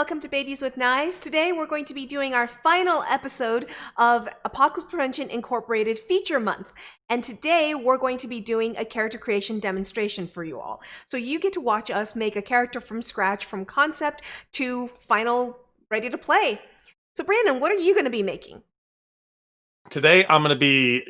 welcome to Babies with Knives. Today we're going to be doing our final episode of Apocalypse Prevention Incorporated Feature Month. And today we're going to be doing a character creation demonstration for you all. So you get to watch us make a character from scratch, from concept to final, ready to play. So Brandon, what are you going to be making? Today I'm going to be,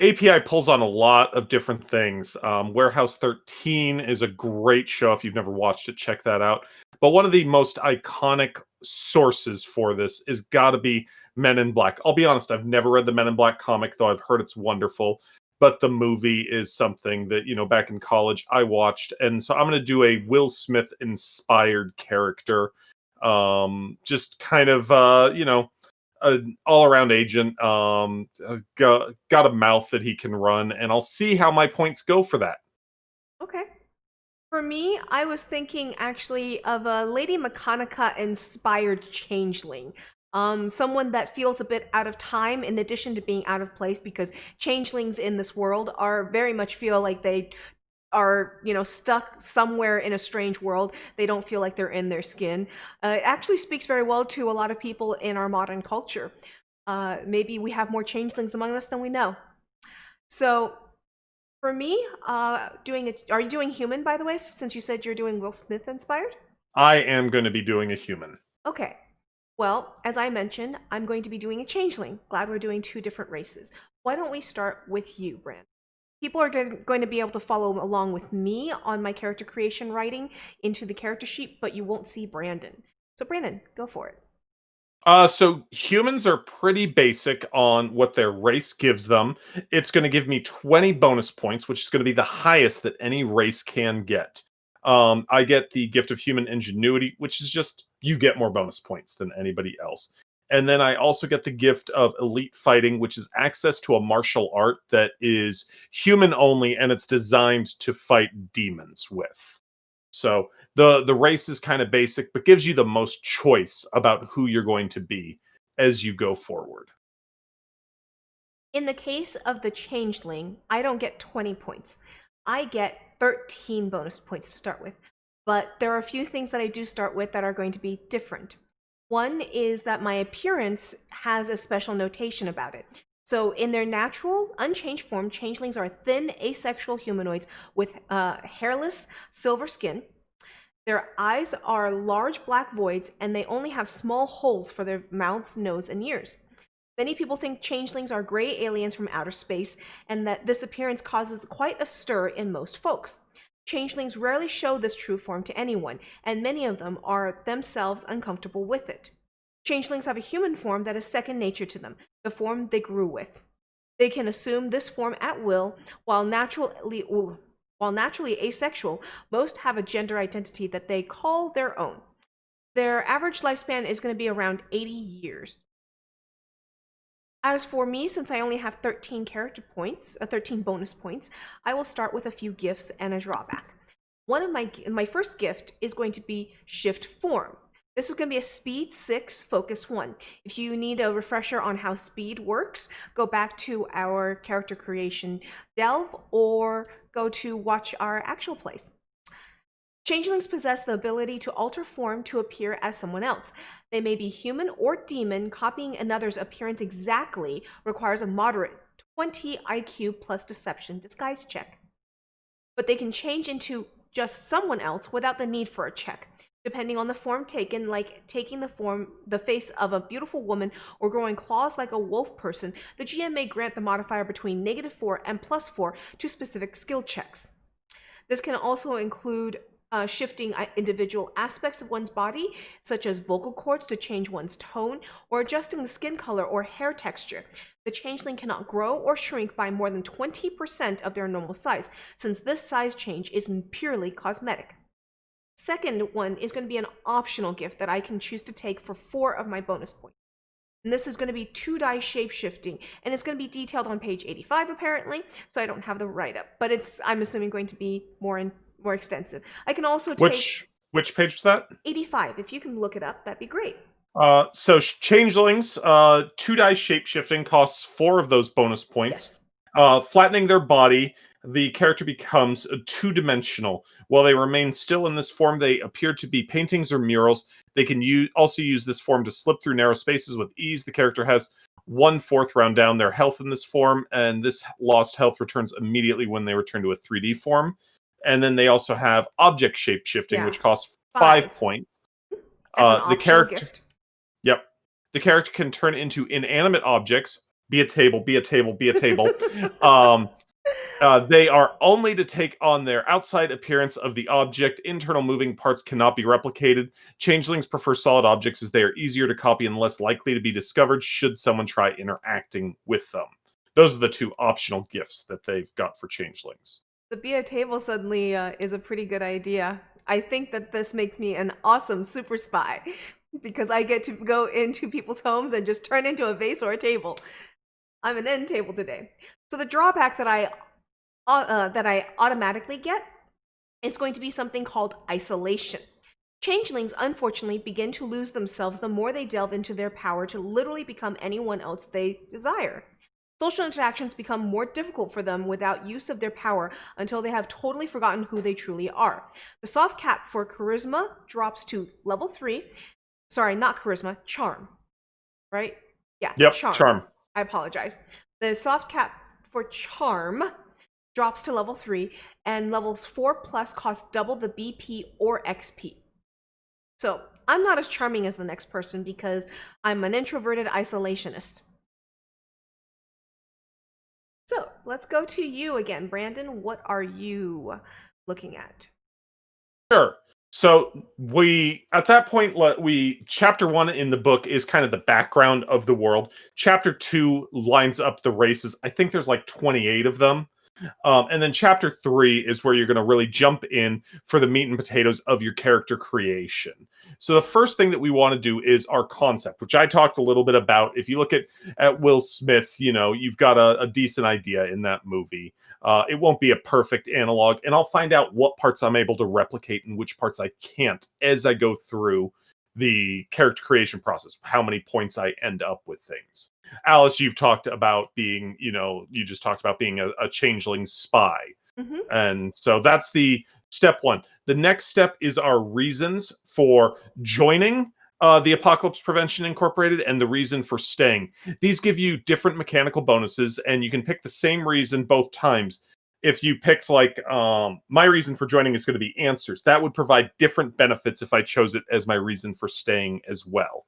API pulls on a lot of different things. Warehouse 13 is a great show. If you've never watched it, check that out. But one of the most iconic sources for this is got to be Men in Black. I'll be honest, I've never read the Men in Black comic, though I've heard it's wonderful. But the movie is something that, back in college I watched. And so I'm going to do a Will Smith inspired character. Just kind of, an all-around agent, got a mouth that he can run, and I'll see how my points go for that. Okay. For me, I was thinking actually of a Lady Mechanica-inspired changeling. Someone that feels a bit out of time in addition to being out of place, because changelings in this world are very much feel like they are, stuck somewhere in a strange world. They don't feel like they're in their skin. It actually speaks very well to a lot of people in our modern culture. Maybe we have more changelings among us than we know. So for me, are you doing human, by the way, since you said you're doing Will Smith inspired? I am going to be doing a human. Okay. Well, as I mentioned, I'm going to be doing a changeling. Glad we're doing two different races. Why don't we start with you, Brand? People are going to be able to follow along with me on my character creation writing into the character sheet, but you won't see Brandon. So Brandon, go for it. So humans are pretty basic on what their race gives them. It's going to give me 20 bonus points, which is going to be the highest that any race can get. I get the gift of human ingenuity, which is just you get more bonus points than anybody else. And then I also get the gift of elite fighting, which is access to a martial art that is human only, and it's designed to fight demons with. So the race is kind of basic, but gives you the most choice about who you're going to be as you go forward. In the case of the changeling, I don't get 20 points. I get 13 bonus points to start with. But there are a few things that I do start with that are going to be different. One is that my appearance has a special notation about it. So in their natural, unchanged form, changelings are thin, asexual humanoids with hairless, silver skin. Their eyes are large black voids, and they only have small holes for their mouths, nose, and ears. Many people think changelings are gray aliens from outer space, and that this appearance causes quite a stir in most folks. Changelings rarely show this true form to anyone, and many of them are themselves uncomfortable with it. Changelings have a human form that is second nature to them, the form they grew with. They can assume this form at will. While naturally asexual, most have a gender identity that they call their own. Their average lifespan is going to be around 80 years. As for me, since I only have 13 character points, 13 bonus points, I will start with a few gifts and a drawback. One of my first gift is going to be Shift Form. This is going to be a Speed 6, Focus 1. If you need a refresher on how speed works, go back to our character creation delve or go to watch our actual plays. Changelings possess the ability to alter form to appear as someone else. They may be human or demon. Copying another's appearance exactly requires a moderate 20 IQ plus deception disguise check. But they can change into just someone else without the need for a check. Depending on the form taken, like taking the face of a beautiful woman or growing claws like a wolf person, the GM may grant the modifier between -4 and +4 to specific skill checks. This can also include shifting individual aspects of one's body, such as vocal cords to change one's tone, or adjusting the skin color or hair texture. The changeling cannot grow or shrink by more than 20% of their normal size, since this size change is purely cosmetic. Second one is going to be an optional gift that I can choose to take for 4 of my bonus points. And this is going to be 2-die shape-shifting, and it's going to be detailed on page 85 apparently, so I don't have the write-up, but I'm assuming going to be more extensive. I can also take... Which page was that? 85. If you can look it up, that'd be great. So changelings, 2-die shape-shifting costs 4 of those bonus points. Yes. Flattening their body the character becomes two-dimensional. While they remain still in this form, they appear to be paintings or murals. They can also use this form to slip through narrow spaces with ease. The character has 1/4 round down their health in this form, and this lost health returns immediately when they return to a 3D form. And then they also have object shape shifting, Yeah. which costs 5 5. points. As an The optional character, gift. yep, the character can turn into inanimate objects, be a table, be a table, be a table. They are only to take on their outside appearance of the object. Internal moving parts cannot be replicated. Changelings prefer solid objects as they are easier to copy and less likely to be discovered should someone try interacting with them. Those are the two optional gifts that they've got for changelings. The be a table suddenly is a pretty good idea. I think that this makes me an awesome super spy because I get to go into people's homes and just turn into a vase or a table. I'm an end table today. So the drawback that I automatically get is going to be something called isolation. Changelings, unfortunately, begin to lose themselves the more they delve into their power to literally become anyone else they desire. Social interactions become more difficult for them without use of their power until they have totally forgotten who they truly are. The soft cap for charisma drops to level 3. Sorry, not charisma, charm. Right? Yeah, Yep, charm. charm. I apologize. The soft cap for charm drops to level 3, and levels 4 plus cost double the BP or XP. So I'm not as charming as the next person because I'm an introverted isolationist. So let's go to you again, Brandon. What are you looking at? Sure. So at that point, chapter 1 in the book is kind of the background of the world. Chapter 2 lines up the races. I think there's like 28 of them. And then chapter 3 is where you're going to really jump in for the meat and potatoes of your character creation. So the first thing that we want to do is our concept, which I talked a little bit about. If you look at Will Smith, you've got a decent idea in that movie. It won't be a perfect analog, and I'll find out what parts I'm able to replicate and which parts I can't as I go through the character creation process, how many points I end up with things. Alice, you've talked about being, you just talked about being a changeling spy. Mm-hmm. And so that's the step 1. The next step is our reasons for joining the Apocalypse Prevention Incorporated and the reason for staying. These give you different mechanical bonuses, and you can pick the same reason both times. If you picked my reason for joining is going to be answers, that would provide different benefits if I chose it as my reason for staying as well.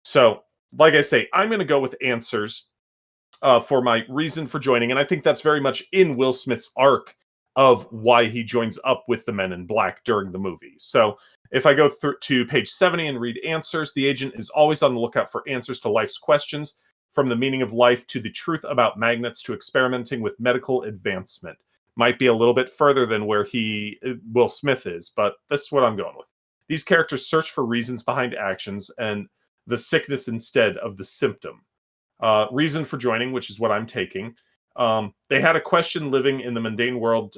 So, like I say, I'm going to go with answers for my reason for joining, and I think that's very much in Will Smith's arc of why he joins up with the Men in Black during the movie. So, if I go to page 70 and read answers, the agent is always on the lookout for answers to life's questions, from the meaning of life to the truth about magnets to experimenting with medical advancement. Might be a little bit further than where Will Smith is, but this is what I'm going with. These characters search for reasons behind actions and the sickness instead of the symptom. Reason for joining, which is what I'm taking. They had a question living in the mundane world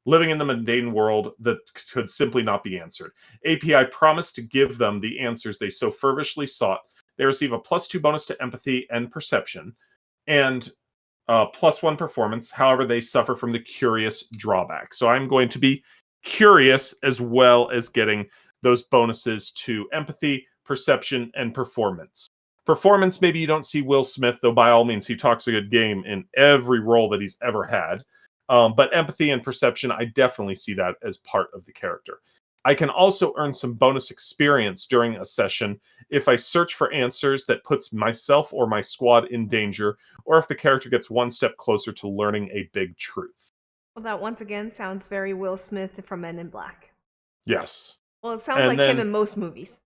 that could simply not be answered. API promised to give them the answers they so fervently sought. They receive a +2 bonus to empathy and perception, and +1 performance. However, they suffer from the curious drawback. So I'm going to be curious as well as getting those bonuses to empathy, perception, and performance. Performance, maybe you don't see Will Smith, though by all means he talks a good game in every role that he's ever had. But empathy and perception, I definitely see that as part of the character. I can also earn some bonus experience during a session if I search for answers that puts myself or my squad in danger, or if the character gets one step closer to learning a big truth. Well, that once again sounds very Will Smith from Men in Black. Yes. Well, it sounds like him in most movies.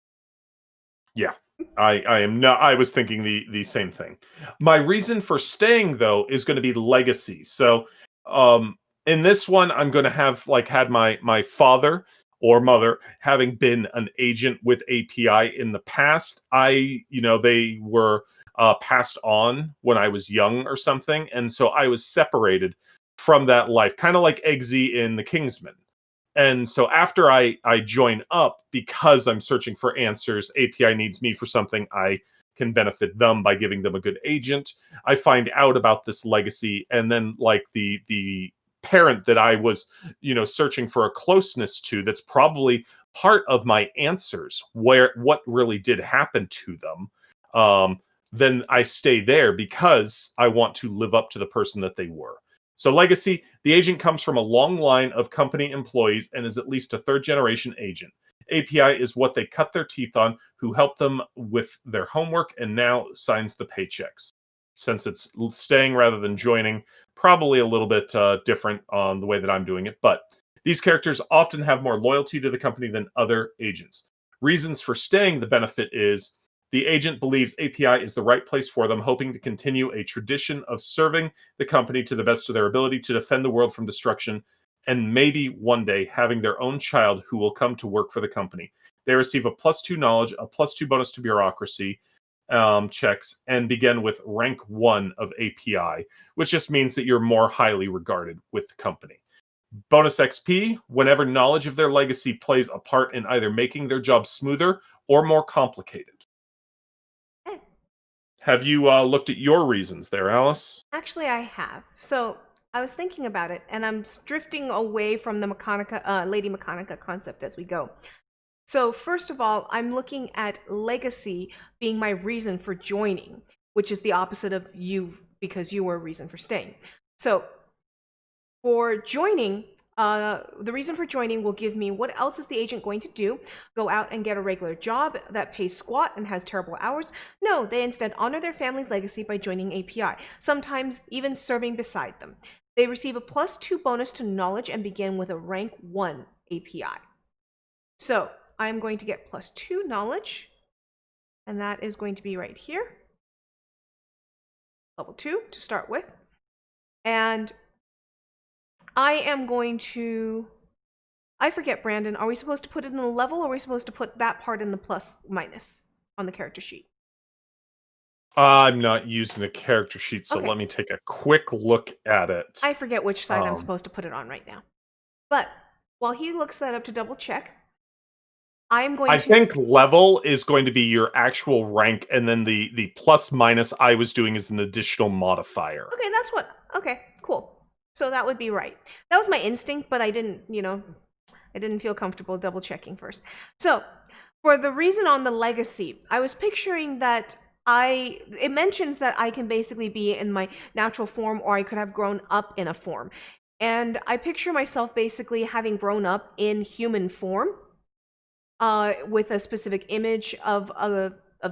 Yeah. I was thinking the same thing. My reason for staying, though, is going to be legacy. So in this one, I'm going to have had my father or mother having been an agent with API in the past. They were passed on when I was young or something, and so I was separated from that life, kind of like Eggsy in The Kingsman. And so after I join up, because I'm searching for answers, API needs me for something, I can benefit them by giving them a good agent. I find out about this legacy, and then like the parent that I was, searching for a closeness to, that's probably part of my answers, where what really did happen to them. Then I stay there because I want to live up to the person that they were. So legacy, the agent comes from a long line of company employees and is at least a third generation agent. API is what they cut their teeth on, who helped them with their homework and now signs the paychecks. Since it's staying rather than joining, probably a little bit different on the way that I'm doing it, but these characters often have more loyalty to the company than other agents. Reasons for staying: the benefit is the agent believes API is the right place for them, hoping to continue a tradition of serving the company to the best of their ability to defend the world from destruction, and maybe one day having their own child who will come to work for the company. They receive a +2 knowledge, a +2 bonus to bureaucracy checks, and begin with rank 1 of API, which just means that you're more highly regarded with the company. Bonus XP, whenever knowledge of their legacy plays a part in either making their job smoother or more complicated. Have you looked at your reasons there, Alice? Actually, I have. So I was thinking about it, and I'm drifting away from the Lady Mechanica concept as we go. So first of all, I'm looking at legacy being my reason for joining, which is the opposite of you, because you were a reason for staying. So for joining, the reason for joining will give me what else is the agent going to do? Go out and get a regular job that pays squat and has terrible hours? No, they instead honor their family's legacy by joining API, sometimes even serving beside them. They receive a +2 bonus to knowledge and begin with a rank 1 API. So I'm going to get +2 knowledge, and that is going to be right here. Level 2 to start with. And I am going to, I forget, Brandon, are we supposed to put it in the level, or are we supposed to put that part in the plus minus on the character sheet? I'm not using a character sheet, so Okay. let me take a quick look at it. I forget which side I'm supposed to put it on right now. But while he looks that up to double check, I'm going to... I think level is going to be your actual rank, and then the plus minus I was doing is an additional modifier. Okay, that's what... Okay, cool. So that would be right. That was my instinct, but I didn't, I didn't feel comfortable double checking first. So for the reason on the legacy, I was picturing that it mentions that I can basically be in my natural form, or I could have grown up in a form. And I picture myself basically having grown up in human form, with a specific image of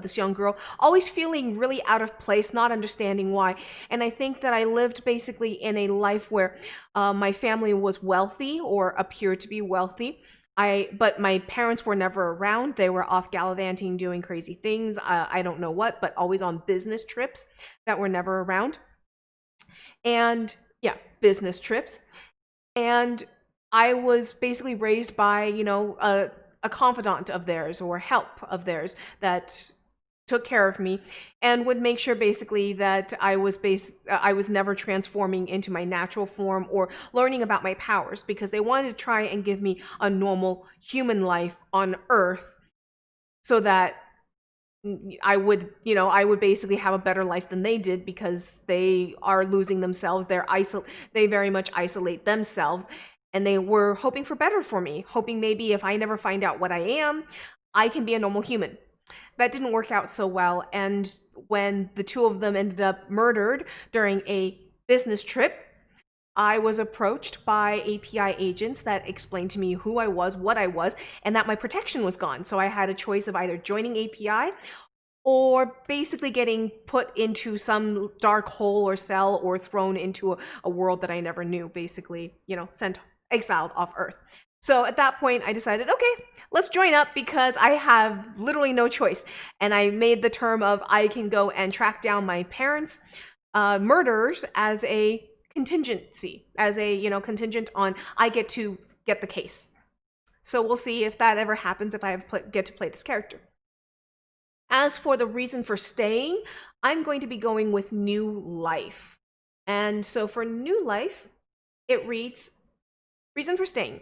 this young girl, always feeling really out of place, not understanding why. And I think that I lived basically in a life where my family was wealthy, or appeared to be wealthy. But my parents were never around. They were off gallivanting, doing crazy things. I don't know what, but always on business trips that were never around. And yeah, business trips. And I was basically raised by, a confidant of theirs or help of theirs that took care of me and would make sure basically that I was never transforming into my natural form or learning about my powers, because they wanted to try and give me a normal human life on Earth so that I would basically have a better life than they did, because they are losing themselves. They very much isolate themselves. And they were hoping for better for me, hoping maybe if I never find out what I am, I can be a normal human. That didn't work out so well. And when the two of them ended up murdered during a business trip, I was approached by API agents that explained to me who I was, what I was, and that my protection was gone. So I had a choice of either joining API or basically getting put into some dark hole or cell, or thrown into a world that I never knew, basically, exiled off Earth. So at that point, I decided, okay, let's join up, because I have literally no choice. And I made the term of I can go and track down my parents' murderers as a contingency, as a, contingent on I get to get the case. So we'll see if that ever happens, if I get to play this character. As for the reason for staying, I'm going to be going with new life. And so for new life, it reads, reason for staying.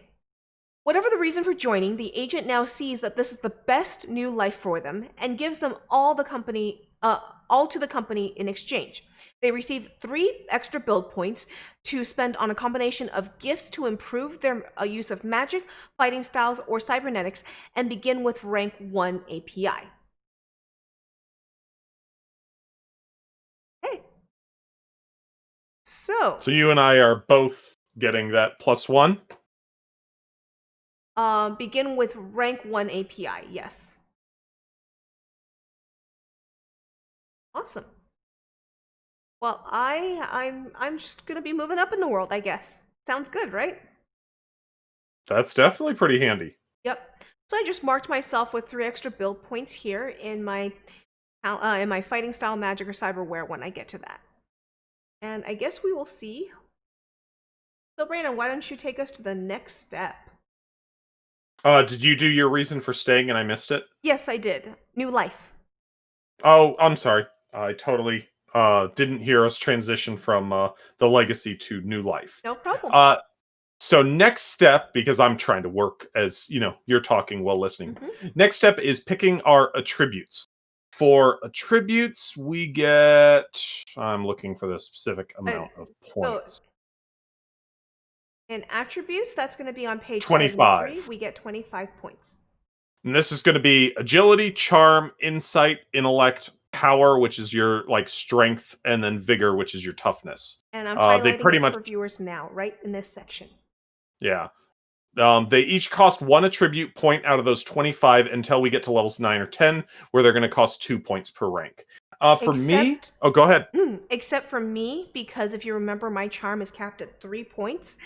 Whatever the reason for joining, the agent now sees that this is the best new life for them and gives them all the company all to the company in exchange. They receive 3 extra build points to spend on a combination of gifts to improve their use of magic, fighting styles, or cybernetics, and begin with rank 1 API. Okay. So you and I are both getting that +1? begin with rank 1 API, yes. Awesome. Well, I'm just gonna be moving up in the world, I guess. Sounds good, right? That's definitely pretty handy. Yep. So I just marked myself with 3 extra build points here in my fighting style, magic, or cyberware when I get to that. And I guess we will see. So Brandon, why don't you take us to the next step? Did you do your reason for staying and I missed it? Yes, I did. New life. Oh, I'm sorry. I totally didn't hear us transition from the legacy to new life. No problem. So next step, because I'm trying to work as you're talking while listening. Next step is picking our attributes. For attributes, we get. I'm looking for the specific amount of points. In attributes, that's going to be on page 25. 73. We get 25 points. And this is going to be agility, charm, insight, intellect, power, which is your strength, and then vigor, which is your toughness. And I'm highlighting they pretty it much for viewers now, right in this section. Yeah. They each cost 1 attribute point out of those 25 until we get to levels 9 or 10, where they're going to cost 2 points per rank. For me... Oh, go ahead. Except for me, because if you remember, my charm is capped at 3 points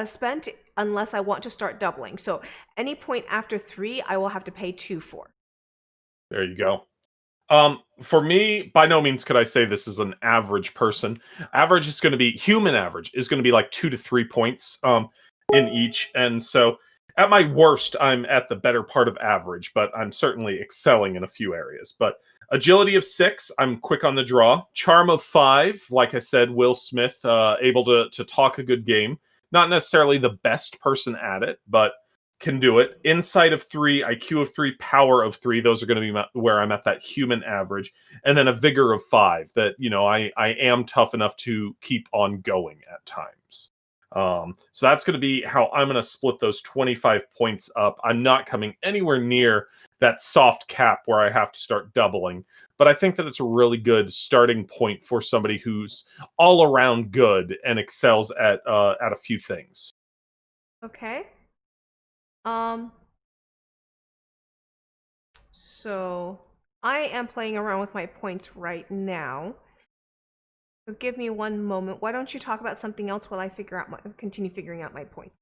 spent unless I want to start doubling. So any point after 3, I will have to pay 2 for. There you go. For me, by no means could I say this is an average person. Average is going to be... Human average is going to be like 2 to 3 points in each. And so at my worst, I'm at the better part of average, but I'm certainly excelling in a few areas. But agility of 6, I'm quick on the draw. Charm of 5, like I said, Will Smith, able to talk a good game. Not necessarily the best person at it, but can do it. Insight of 3, IQ of 3, power of 3. Those are going to be where I'm at that human average. And then a vigor of 5 that, I am tough enough to keep on going at times. So that's going to be how I'm going to split those 25 points up. I'm not coming anywhere near that soft cap where I have to start doubling, but I think that it's a really good starting point for somebody who's all around good and excels at a few things. Okay. So I am playing around with my points right now. So give me one moment. Why don't you talk about something else while I continue figuring out my points?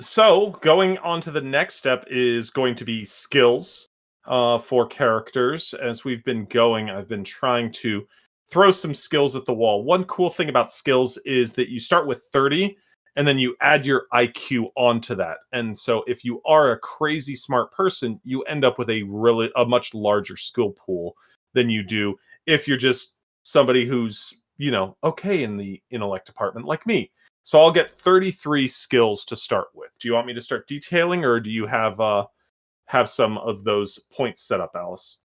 So going on to the next step is going to be skills for characters. As we've been going, I've been trying to throw some skills at the wall. One cool thing about skills is that you start with 30 and then you add your IQ onto that. And so if you are a crazy smart person, you end up with a much larger skill pool than you do if you're just somebody who's, okay in the intellect department like me. So I'll get 33 skills to start with. Do you want me to start detailing, or do you have some of those points set up, Alice?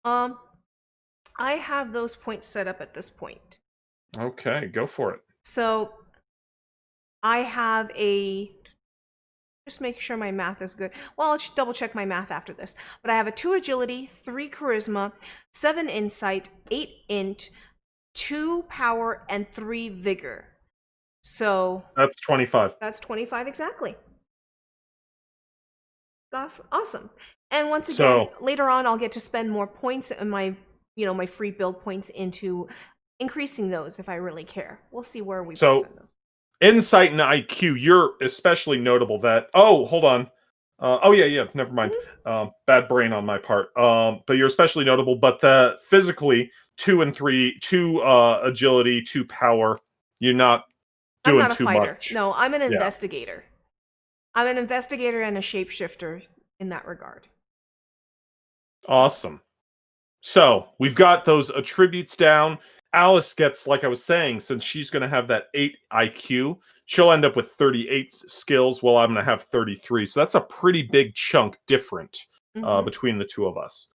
I have those points set up at this point. Okay, go for it. So I have just making sure my math is good. Well, I'll just double check my math after this. But I have a 2 agility, 3 charisma, 7 insight, 8 int, 2 power, and 3 vigor. So that's 25. That's 25 exactly. That's awesome. And once again, later on, I'll get to spend more points in my free build points into increasing those if I really care. We'll see where we present those. Insight and IQ, you're especially notable that... Oh, hold on. Yeah, never mind. Bad brain on my part. But you're especially notable, but physically, 2 and 3, 2 agility, 2 power, you're not doing I'm not a too fighter. much. No, I'm an investigator. I'm an investigator and a shapeshifter in that regard. Awesome. So we've got those attributes down. Alice gets, like I was saying, since she's going to have that 8 IQ, she'll end up with 38 skills while I'm going to have 33. So that's a pretty big chunk different between the two of us.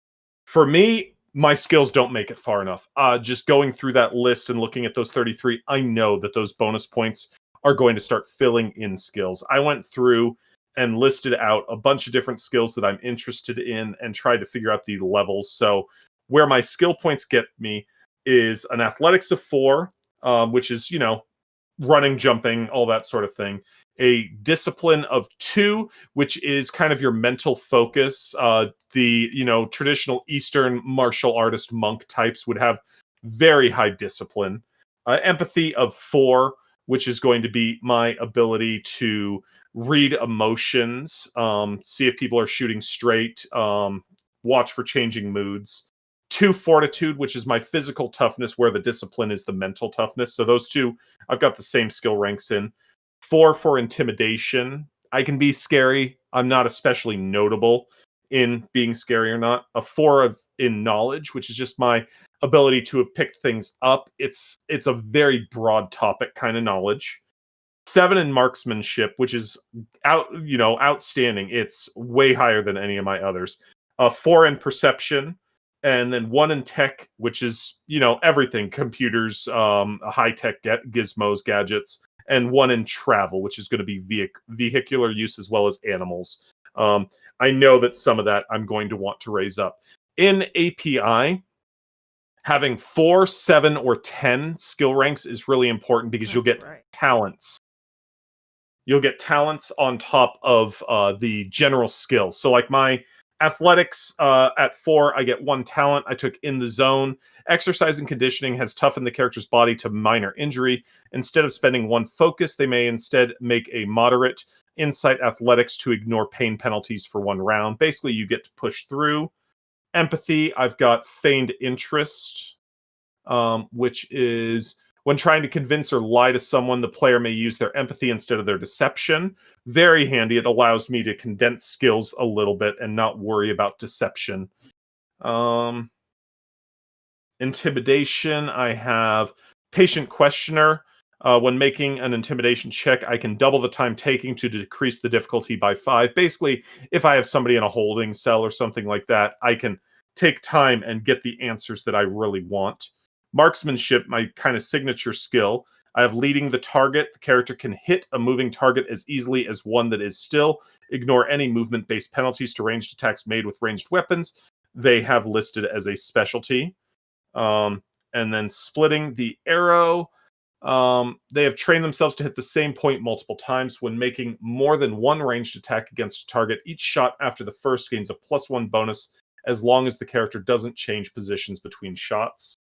For me, my skills don't make it far enough. Just going through that list and looking at those 33, I know that those bonus points are going to start filling in skills. I went through and listed out a bunch of different skills that I'm interested in and tried to figure out the levels. So where my skill points get me is an athletics of 4, which is, running, jumping, all that sort of thing. A discipline of 2, which is kind of your mental focus. The traditional Eastern martial artist monk types would have very high discipline. Empathy of 4, which is going to be my ability to read emotions, see if people are shooting straight, watch for changing moods. 2, fortitude, which is my physical toughness, where the discipline is the mental toughness. So those two, I've got the same skill ranks in. 4 for intimidation. I can be scary. I'm not especially notable in being scary or not. A 4 in knowledge, which is just my ability to have picked things up. It's a very broad topic kind of knowledge. 7 in marksmanship, which is outstanding. It's way higher than any of my others. 4 in perception, and then 1 in tech, which is everything, computers, high tech gizmos, gadgets, and 1 in travel, which is going to be vehicular use as well as animals. I know that some of that I'm going to want to raise up. In API, having 4, 7, or 10 skill ranks is really important because you'll get talents. You'll get talents on top of the general skills. So like my athletics at 4, I get 1 talent. I took in the zone. Exercise and conditioning has toughened the character's body to minor injury. Instead of spending 1 focus, they may instead make a moderate insight athletics to ignore pain penalties for 1 round. Basically, you get to push through. Empathy, I've got feigned interest, which is when trying to convince or lie to someone, the player may use their empathy instead of their deception. Very handy. It allows me to condense skills a little bit and not worry about deception. Intimidation, I have patient questioner. When making an intimidation check, I can double the time taking to decrease the difficulty by 5. Basically, if I have somebody in a holding cell or something like that, I can take time and get the answers that I really want. Marksmanship, my kind of signature skill. I have leading the target. The character can hit a moving target as easily as one that is still. Ignore any movement-based penalties to ranged attacks made with ranged weapons. They have listed as a specialty. And then splitting the arrow. They have trained themselves to hit the same point multiple times. When making more than 1 ranged attack against a target, each shot after the first gains a +1 bonus as long as the character doesn't change positions between shots.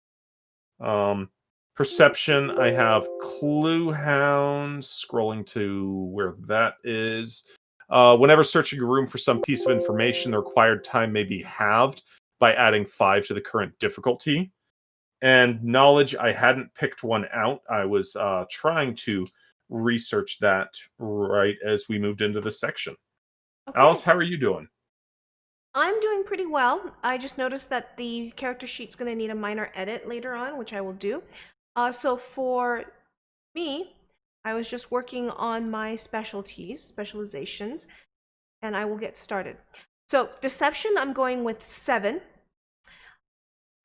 Perception, I have Clue Hound, scrolling to where that is. Whenever searching a room for some piece of information, the required time may be halved by adding 5 to the current difficulty. And knowledge, I hadn't picked one out. I was trying to research that right as we moved into this section. Okay. Alice, how are you doing? I'm doing pretty well. I just noticed that the character sheet's going to need a minor edit later on, which I will do. So for me, I was just working on my specializations, and I will get started. So deception, I'm going with 7.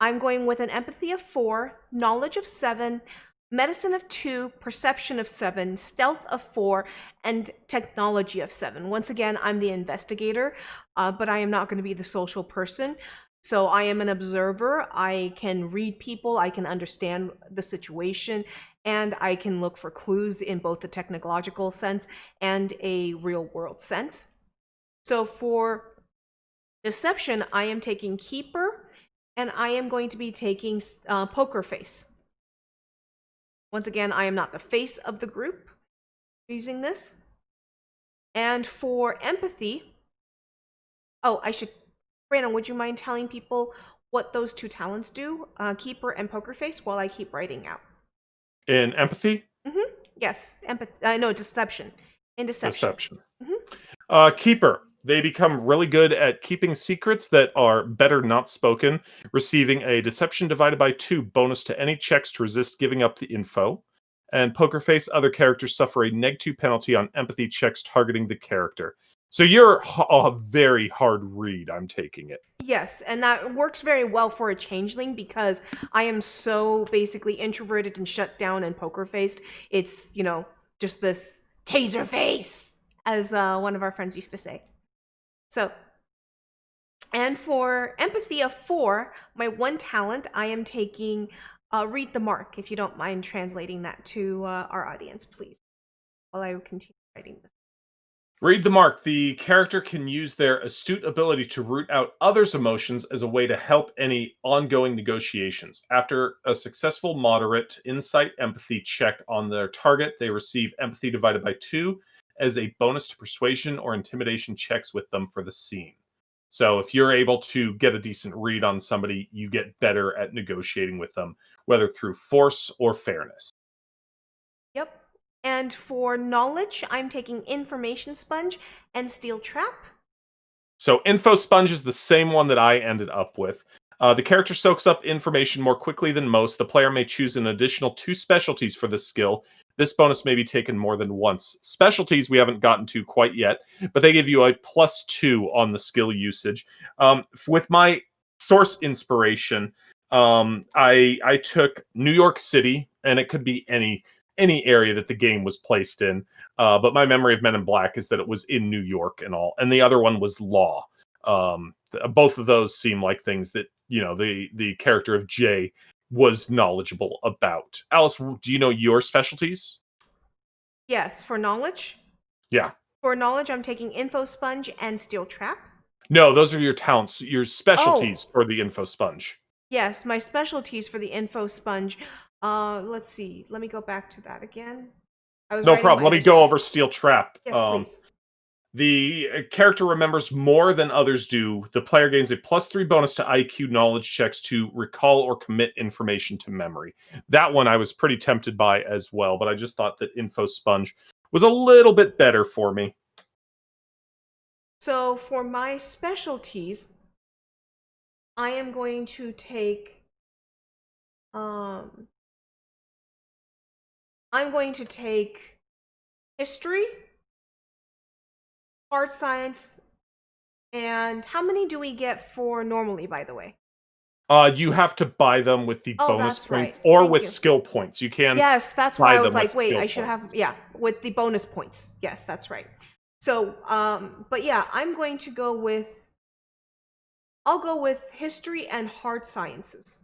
I'm going with an empathy of 4, knowledge of 7, medicine of 2, perception of 7, stealth of 4, and technology of 7. Once again, I'm the investigator, but I am not going to be the social person. So I am an observer. I can read people, I can understand the situation, and I can look for clues in both the technological sense and a real world sense. So for deception, I am taking keeper, and I am going to be taking poker face. Once again, I am not the face of the group using this. And for empathy, Brandon, would you mind telling people what those 2 talents do, keeper and poker face, while I keep writing out? In empathy? Yes, empathy. No, deception. In deception. Keeper. They become really good at keeping secrets that are better not spoken, receiving a deception divided by 2 bonus to any checks to resist giving up the info. And poker face, other characters suffer a -2 penalty on empathy checks targeting the character. So you're a very hard read, I'm taking it. Yes, and that works very well for a changeling because I am so basically introverted and shut down and poker faced. It's, just this taser face, as one of our friends used to say. So, and for empathy of 4, my one talent, I am taking read the mark, if you don't mind translating that to our audience, please, while I continue writing this. Read the mark. The character can use their astute ability to root out others' emotions as a way to help any ongoing negotiations. After a successful moderate insight empathy check on their target, they receive empathy divided by 2 as a bonus to persuasion or intimidation checks with them for the scene. So if you're able to get a decent read on somebody, you get better at negotiating with them, whether through force or fairness. Yep. And for knowledge, I'm taking information sponge and steel trap. So Info Sponge is the same one that I ended up with. The character soaks up information more quickly than most. The player may choose an additional 2 specialties for this skill. This bonus may be taken more than once. Specialties we haven't gotten to quite yet, but they give you a +2 on the skill usage. With my source inspiration, I took New York City, and it could be any area that the game was placed in. But my memory of Men in Black is that it was in New York and all, and the other one was Law. Both of those seem like things that the character of Jay was knowledgeable about. Alice, do you know your specialties? Yes, for knowledge. Yeah. For knowledge, I'm taking info sponge and steel trap. No, those are your talents, your Oh, specialties for the Info Sponge. yes, my specialties for the info sponge. Let's see. Let me go back to that again. I was No writing problem. my Let me other go stuff. over Steel Trap. Yes, please. The character remembers more than others do. The player gains a +3 bonus to IQ knowledge checks to recall or commit information to memory. That one I was pretty tempted by as well, but I just thought that Info Sponge was a little bit better for me. So for my specialties, I am going to take um I'm going to take history, hard science, and how many do we get for normally, by the way? You have to buy them with the Oh, bonus that's points right. or Thank with you. skill points. You can Yes, that's why buy I was them with like, wait, skill I should have, points. yeah, with the bonus points. Yes, that's right. So, but yeah, I'll go with history and hard sciences.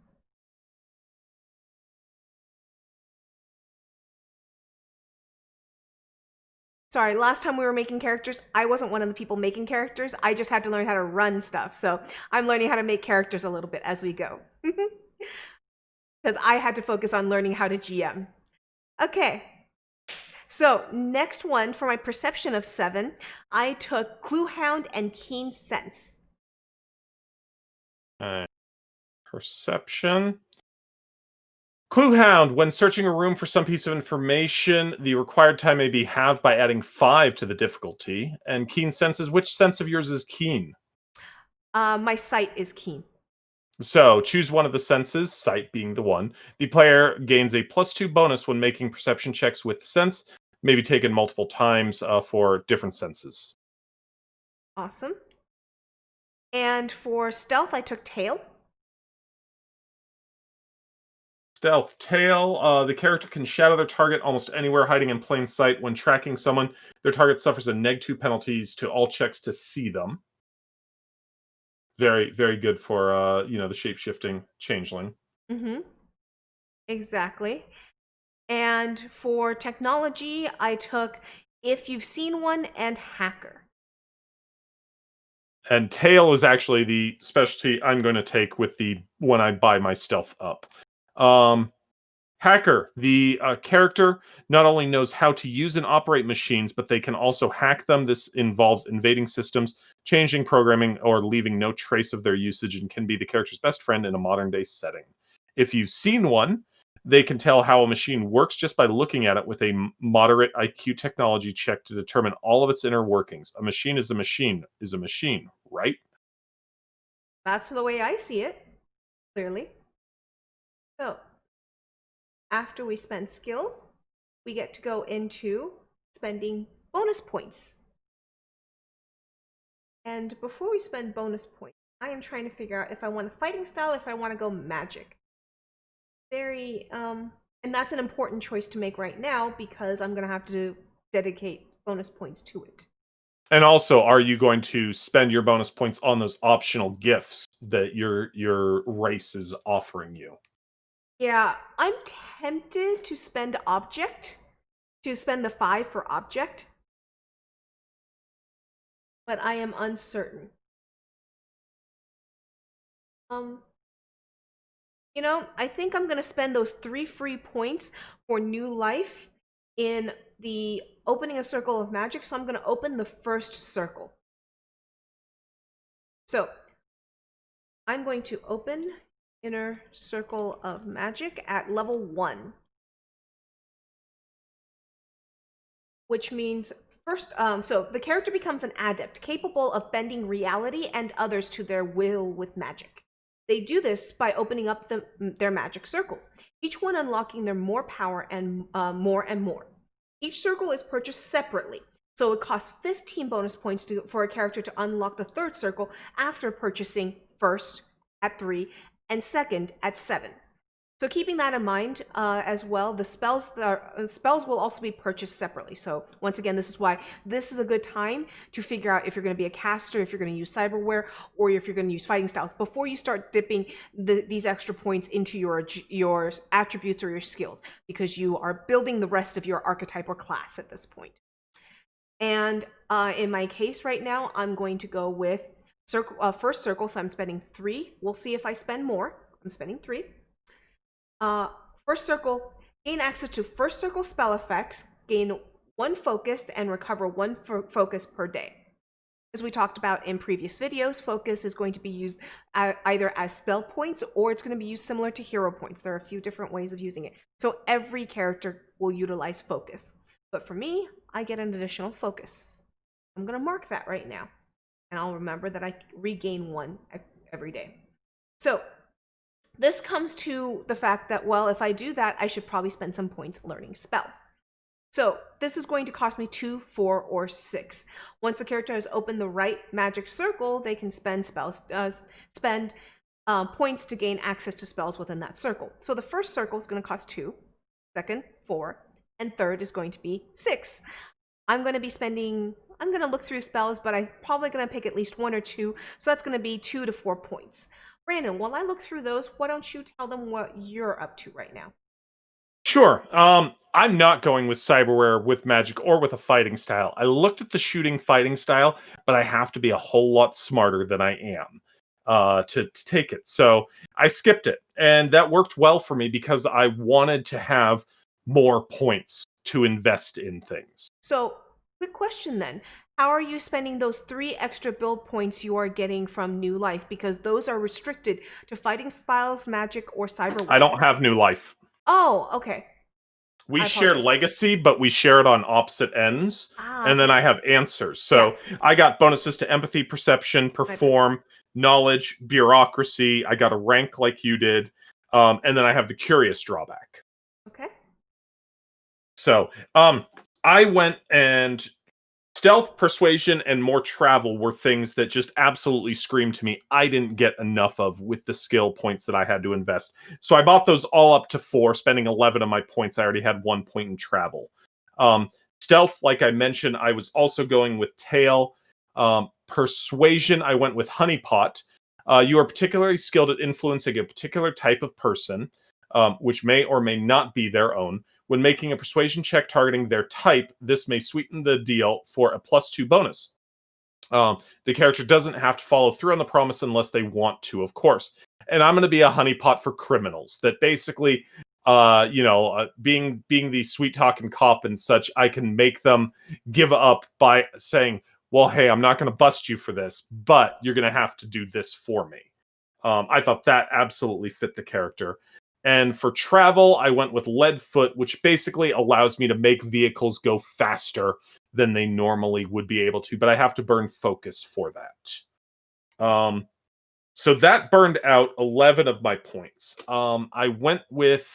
Sorry, last time we were making characters, I wasn't one of the people making characters. I just had to learn how to run stuff. So I'm learning how to make characters a little bit as we go. Because I had to focus on learning how to GM. Okay. So next one for my perception of 7, I took Clue Hound and Keen Sense. Perception. Clue Hound. When searching a room for some piece of information, the required time may be halved by adding 5 to the difficulty. And Keen Senses. Which sense of yours is keen? My sight is keen. So choose one of the senses, sight being the one. The player gains a +2 bonus when making perception checks with the sense, may be taken multiple times for different senses. Awesome. And for stealth, I took tail. Stealth tail. The character can shadow their target almost anywhere, hiding in plain sight. When tracking someone, their target suffers a -2 penalties to all checks to see them. Very, very good for the shape-shifting changeling. Mm-hmm. Exactly. And for technology, I took If You've Seen One and Hacker. And tail is actually the specialty I'm going to take with the when I buy my stealth up. Hacker, the character not only knows how to use and operate machines, but they can also hack them. This involves invading systems, changing programming, or leaving no trace of their usage, and can be the character's best friend in a modern day setting. If you've seen one, they can tell how a machine works just by looking at it with a moderate IQ technology check to determine all of its inner workings. A machine is a machine, right? That's the way I see it, clearly. So, after we spend skills, we get to go into spending bonus points. And before we spend bonus points, I am trying to figure out if I want a fighting style, if I want to go magic. And that's an important choice to make right now because I'm going to have to dedicate bonus points to it. And also, are you going to spend your bonus points on those optional gifts that your race is offering you? Yeah, I'm tempted to spend the 5 for object, but I am uncertain. I think I'm gonna spend those 3 free points for new life in the opening a circle of magic, so I'm gonna open the first circle. So I'm going to open inner circle of magic at level 1. Which means first, so the character becomes an adept, capable of bending reality and others to their will with magic. They do this by opening up their magic circles, each one unlocking their more power and more and more. Each circle is purchased separately, so it costs 15 bonus points for a character to unlock the third circle after purchasing first at 3 and second at 7. So keeping that in mind as well, the spells will also be purchased separately. So once again, this is why this is a good time to figure out if you're going to be a caster, if you're going to use cyberware, or if you're going to use fighting styles before you start dipping these extra points into your attributes or your skills, because you are building the rest of your archetype or class at this point. And in my case right now, I'm going to go with first circle, so I'm spending 3. We'll see if I spend more. I'm spending 3. First circle, gain access to first circle spell effects, gain 1 focus, and recover 1 focus per day. As we talked about in previous videos, focus is going to be used either as spell points or it's going to be used similar to hero points. There are a few different ways of using it. So every character will utilize focus. But for me, I get an additional focus. I'm going to mark that right now. And I'll remember that I regain 1 every day. So this comes to the fact that, well, if I do that, I should probably spend some points learning spells. So this is going to cost me 2, 4, or 6. Once the character has opened the right magic circle, they can spend points to gain access to spells within that circle. So the first circle is going to cost 2, second, 4, and third is going to be 6. I'm going to look through spells, but I'm probably going to pick at least 1 or 2, so that's going to be 2 to 4 points. Brandon, while I look through those, why don't you tell them what you're up to right now? Sure. I'm not going with cyberware, with magic, or with a fighting style. I looked at the shooting fighting style, but I have to be a whole lot smarter than I am to take it. So I skipped it, and that worked well for me because I wanted to have more points to invest in things. So, quick question then. How are you spending those 3 extra build points you are getting from New Life? Because those are restricted to fighting styles, magic, or cyberware. I don't have New Life. Oh, okay. We share legacy, but we share it on opposite ends. And then I have answers. So I got bonuses to empathy, perception, perform, knowledge, bureaucracy. I got a rank like you did. And then I have the curious drawback. Okay. So I went and stealth, persuasion, and more travel were things that just absolutely screamed to me I didn't get enough of with the skill points that I had to invest. So I bought those all up to 4, spending 11 of my points. I already had 1 point in travel. Stealth, like I mentioned, I was also going with tail. Persuasion, I went with honeypot. You are particularly skilled at influencing a particular type of person, which may or may not be their own. When making a persuasion check targeting their type, this may sweeten the deal for a +2 bonus. The character doesn't have to follow through on the promise unless they want to, of course. And I'm going to be a honeypot for criminals. That basically, being the sweet-talking cop and such, I can make them give up by saying, well, hey, I'm not going to bust you for this, but you're going to have to do this for me. I thought that absolutely fit the character. And for travel, I went with Leadfoot, which basically allows me to make vehicles go faster than they normally would be able to, but I have to burn focus for that. So that burned out 11 of my points. I went with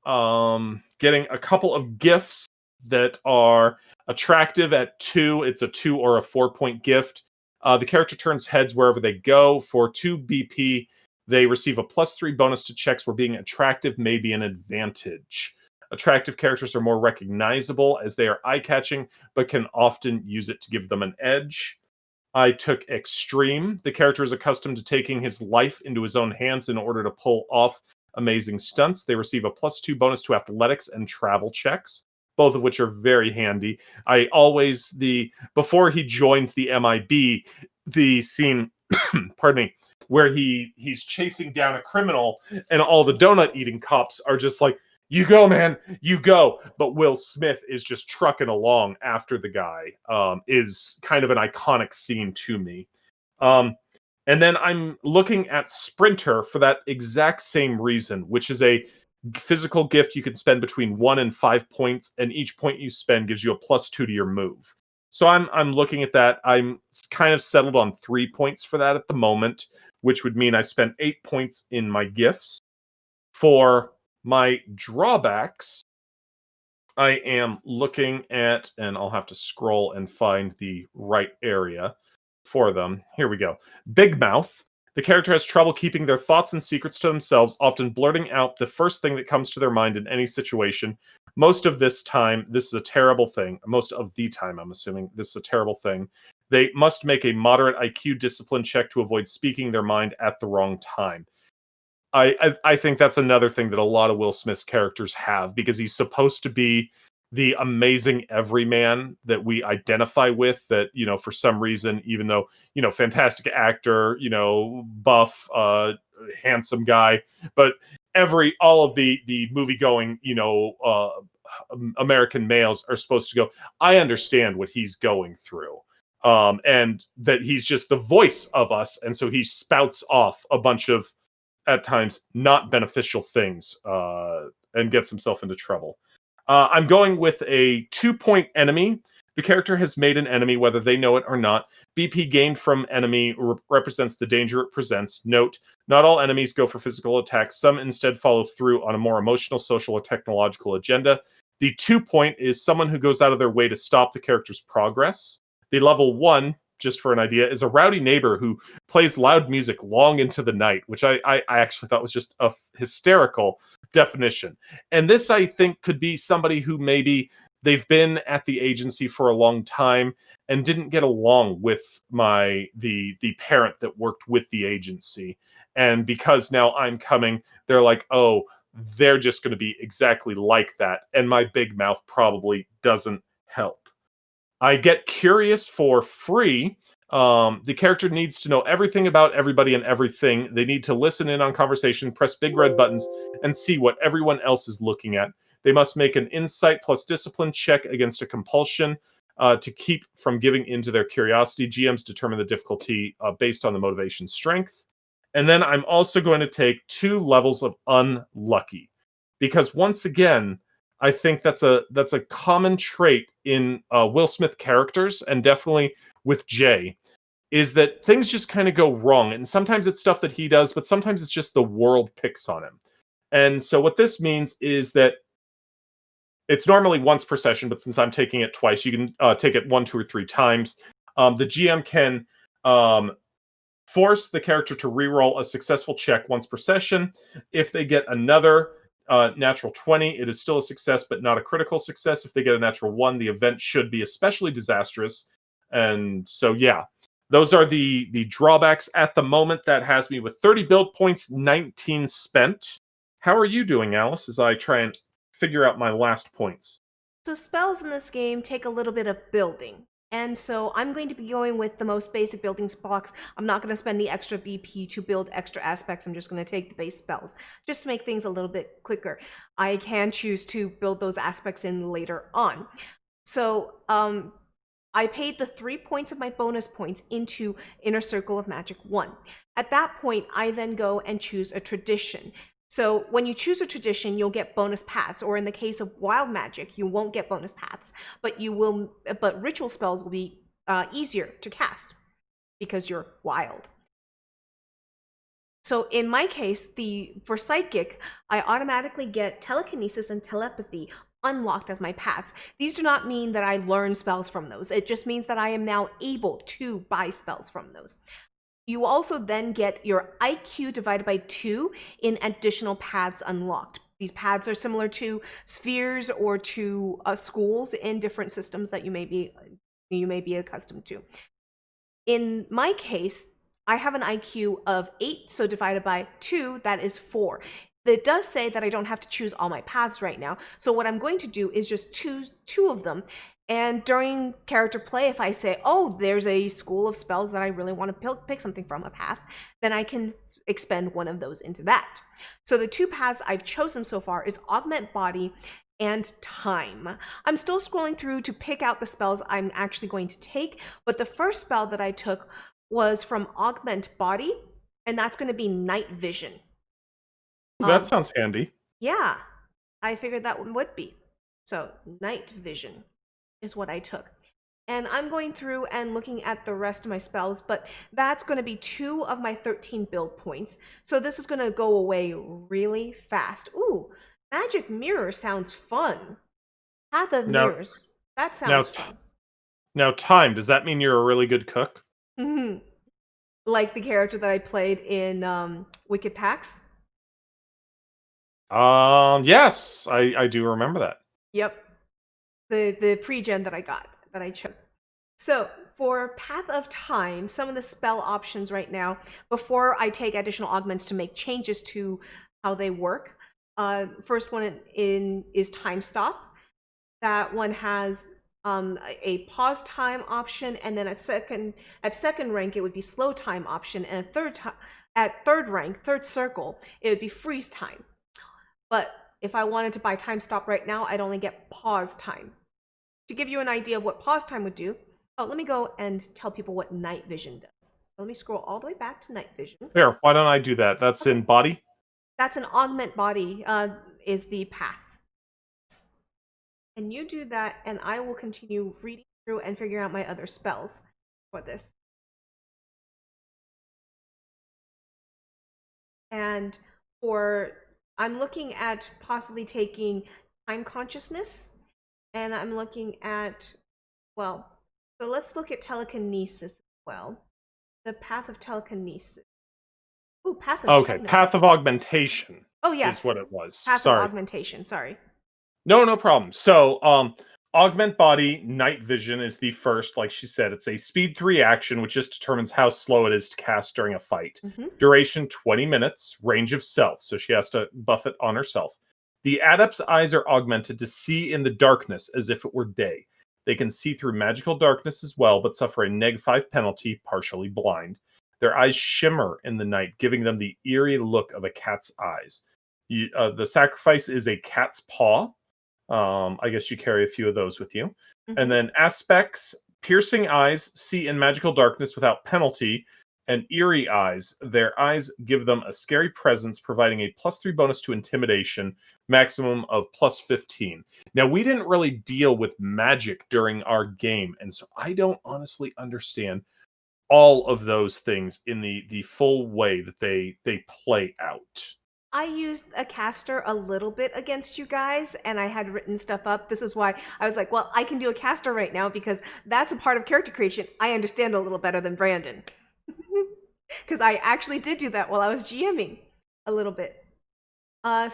getting a couple of gifts that are attractive at 2. It's a 2 or a 4 point gift. The character turns heads wherever they go. For 2 BP, they receive a +3 bonus to checks where being attractive may be an advantage. Attractive characters are more recognizable as they are eye-catching, but can often use it to give them an edge. I took Extreme. The character is accustomed to taking his life into his own hands in order to pull off amazing stunts. They receive a +2 bonus to athletics and travel checks, both of which are very handy. I always, before he joins the MIB, the scene, pardon me, where he's chasing down a criminal and all the donut eating cops are just like, you go, man, you go. But Will Smith is just trucking along after the guy, is kind of an iconic scene to me. And then I'm looking at Sprinter for that exact same reason, which is a physical gift you can spend between 1 and 5 points, and each point you spend gives you a +2 to your move. So I'm looking at that. I'm kind of settled on 3 points for that at the moment, which would mean I spent 8 points in my gifts. For my drawbacks, I am looking at, and I'll have to scroll and find the right area for them. Here we go. Big Mouth. The character has trouble keeping their thoughts and secrets to themselves, often blurting out the first thing that comes to their mind in any situation. Most of this time, this is a terrible thing. Most of the time, I'm assuming, this is a terrible thing. They must make a moderate IQ discipline check to avoid speaking their mind at the wrong time. I think that's another thing that a lot of Will Smith's characters have, because he's supposed to be the amazing everyman that we identify with, that, you know, for some reason, even though, you know, fantastic actor, you know, buff, handsome guy, but all of the movie going, you know, American males are supposed to go, I understand what he's going through. And that he's just the voice of us. And so he spouts off a bunch of, at times, not beneficial things, and gets himself into trouble. I'm going with a 2-point enemy. The character has made an enemy, whether they know it or not. BP gained from enemy represents the danger it presents. Note, not all enemies go for physical attacks. Some instead follow through on a more emotional, social, or technological agenda. The 2-point is someone who goes out of their way to stop the character's progress. The level 1, just for an idea, is a rowdy neighbor who plays loud music long into the night, which I actually thought was just a hysterical definition. And this, I think, could be somebody who maybe they've been at the agency for a long time and didn't get along with the parent that worked with the agency. And because now I'm coming, they're like, oh, they're just going to be exactly like that. And my big mouth probably doesn't help. I get curious for free. The character needs to know everything about everybody and everything. They need to listen in on conversation, press big red buttons, and see what everyone else is looking at. They must make an insight plus discipline check against a compulsion to keep from giving into their curiosity. GMs determine the difficulty based on the motivation strength. And then I'm also going to take 2 levels of unlucky, because once again, I think that's a common trait in Will Smith characters, and definitely with Jay, is that things just kind of go wrong. And sometimes it's stuff that he does, but sometimes it's just the world picks on him. And so what this means is that it's normally once per session, but since I'm taking it twice, you can take it 1, 2, or 3 times. The GM can force the character to reroll a successful check once per session. If they get another natural 20, it is still a success, but not a critical success. If they get a natural 1, the event should be especially disastrous. And so, yeah, those are the drawbacks at the moment. That has me with 30 build points, 19 spent. How are you doing, Alice, as I try and figure out my last points? So spells in this game take a little bit of building. And so I'm going to be going with the most basic building blocks. I'm not going to spend the extra BP to build extra aspects. I'm just going to take the base spells just to make things a little bit quicker. I can choose to build those aspects in later on. So I paid the 3 points of my bonus points into Inner Circle of Magic 1. At that point, I then go and choose a tradition. So when you choose a tradition, you'll get bonus paths, or in the case of wild magic, you won't get bonus paths, but ritual spells will be easier to cast because you're wild. So in my case, for psychic, I automatically get telekinesis and telepathy unlocked as my paths. These do not mean that I learn spells from those. It just means that I am now able to buy spells from those. You also then get your IQ divided by 2 in additional paths unlocked. These paths are similar to spheres or to schools in different systems that you may be accustomed to. In my case, I have an IQ of 8, so divided by 2, that is 4. It does say that I don't have to choose all my paths right now, so what I'm going to do is just choose 2 of them. And during character play, if I say, oh, there's a school of spells that I really want to pick something from, a path, then I can expend one of those into that. So the 2 paths I've chosen so far is Augment Body and Time. I'm still scrolling through to pick out the spells I'm actually going to take, but the first spell that I took was from Augment Body, and that's going to be Night Vision. That sounds handy. Yeah, I figured that one would be. So Night Vision is what I took. And I'm going through and looking at the rest of my spells, but that's going to be 2 of my 13 build points. So this is going to go away really fast. Ooh, Magic Mirror sounds fun. Path of Mirrors. That sounds fun. Now, Time, does that mean you're a really good cook? Mm-hmm. Like the character that I played in Wicked Pax? Yes, I do remember that. Yep. The pre-gen that I chose. So for Path of Time, some of the spell options right now, before I take additional augments to make changes to how they work, first one is Time Stop. That one has a pause time option, and then at second rank it would be slow time option, and at third rank, third circle, it would be freeze time. But if I wanted to buy Time Stop right now, I'd only get pause time. To give you an idea of what pause time would do, let me go and tell people what Night Vision does. So let me scroll all the way back to Night Vision. Here, why don't I do that? That's okay. In Body? That's an Augment Body, is the path. And you do that, and I will continue reading through and figuring out my other spells for this. And I'm looking at possibly taking Time Consciousness, and I'm looking at, so let's look at Telekinesis as well. The Path of Telekinesis. Ooh, Path of Techno. Path of Augmentation. Oh, yes. Is what it was. Path of Augmentation, sorry. No problem. So, Augment Body, Night Vision is the first, like she said. It's a speed 3 action, which just determines how slow it is to cast during a fight. Mm-hmm. Duration, 20 minutes. Range of self, so she has to buff it on herself. The adept's eyes are augmented to see in the darkness as if it were day. They can see through magical darkness as well, but suffer a -5 penalty, partially blind. Their eyes shimmer in the night, giving them the eerie look of a cat's eyes. The sacrifice is a cat's paw. I guess you carry a few of those with you. Mm-hmm. And then aspects, piercing eyes, see in magical darkness without penalty, and eerie eyes. Their eyes give them a scary presence, providing a +3 bonus to intimidation, maximum of +15. Now, we didn't really deal with magic during our game, and so I don't honestly understand all of those things in the full way that they play out. I used a caster a little bit against you guys, and I had written stuff up. This is why I was like, well, I can do a caster right now because that's a part of character creation I understand a little better than Brandon. Because I actually did do that while I was GMing a little bit. I